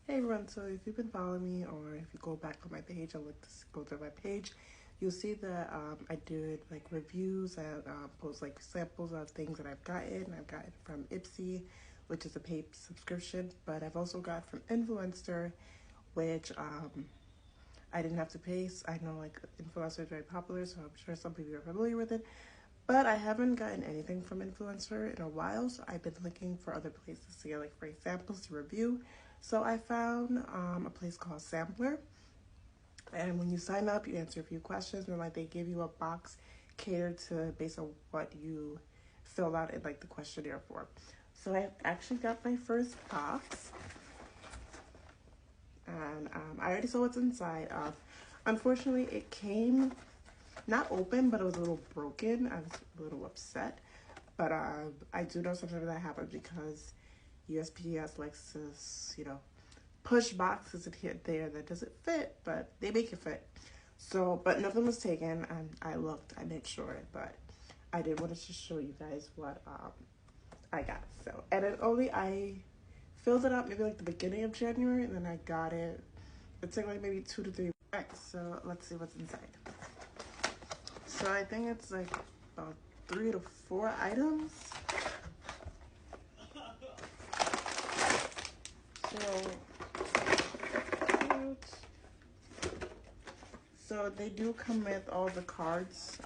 Hey everyone, so if you've been following me or if you go back on my page and go through my page, you'll see that I did like reviews and post like samples of things that I've gotten. I've gotten from Ipsy, which is a paid subscription, but I've also got from Influencer, which I didn't have to pay. I know like Influencer is very popular, so I'm sure some people are familiar with it. But I haven't gotten anything from Influencer in a while, so I've been looking for other places to get like free samples to review. So I found a place called Sampler, and when you sign up, you answer a few questions, and like they give you a box catered to based on what you filled out in like the questionnaire form. So I actually got my first box, and I already saw what's inside. Unfortunately, it came not open, but it was a little broken. I was a little upset, but I do know sometimes that happens because USPS likes to, push boxes in here there that doesn't fit, but they make it fit. So, but nothing was taken, and I looked, I made sure, but I did want to just show you guys what I got. So, and I filled it up maybe like the beginning of January, and then I got it. It took like maybe 2 to 3. All right, so let's see what's inside. So I think it's like about 3 to 4 items. So they do come with all the cards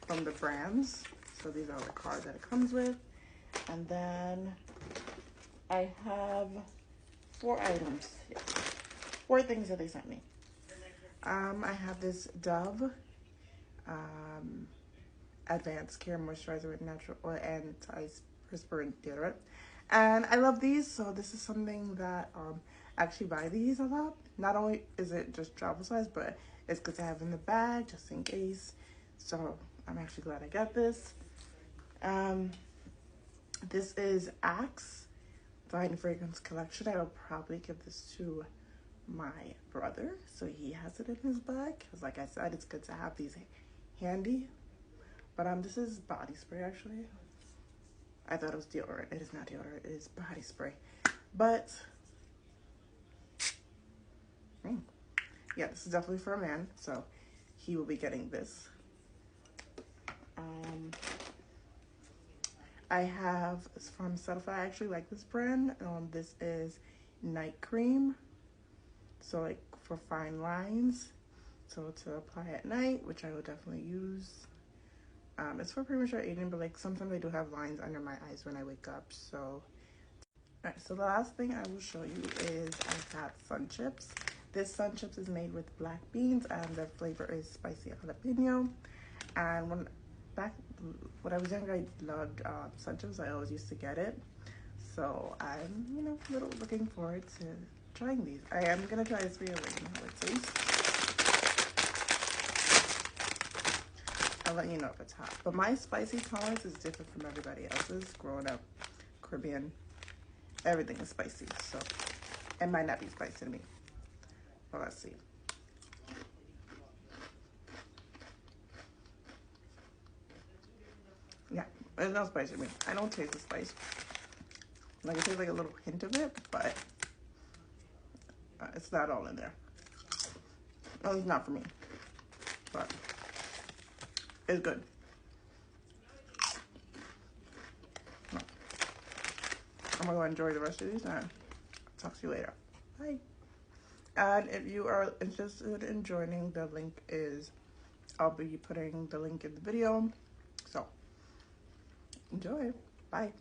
from the brands. So these are the cards that it comes with. And then I have 4 items here. 4 things that they sent me. I have this Dove Advanced Care Moisturizer with Natural Oil and Anti-Perspirant Deodorant. And I love these, so this is something that I actually buy these a lot. Not only is it just travel size, but it's good to have in the bag just in case. So I'm actually glad I got this. This is Axe Fine Fragrance Collection. I will probably give this to my brother so he has it in his bag, because like I said, it's good to have these handy. But this is body spray actually. I thought it was deodorant. It is not deodorant, it is body spray. But yeah, this is definitely for a man, so he will be getting this. I have from Settlify. I actually like this brand. This is night cream, so like for fine lines, so to apply at night, which I will definitely use. It's for premature aging, but like sometimes I do have lines under my eyes when I wake up. So, alright. So the last thing I will show you is I got Sun Chips. This Sun Chips is made with black beans, and the flavor is spicy jalapeno. And when I was younger, I loved Sun Chips. I always used to get it. So I'm, a little looking forward to trying these. I am gonna try this for you later. How it tastes. I'll let you know if it's hot. But my spicy tolerance is different from everybody else's. Growing up Caribbean, everything is spicy. So it might not be spicy to me. But let's see. Yeah, it's not spicy to me. I don't taste the spice. Like it tastes like a little hint of it, but it's not all in there. Well, it's not for me, but it's good. I'm gonna go enjoy the rest of these and talk to you later. Bye. And if you are interested in joining, the link is, I'll be putting the link in the video. So enjoy. Bye.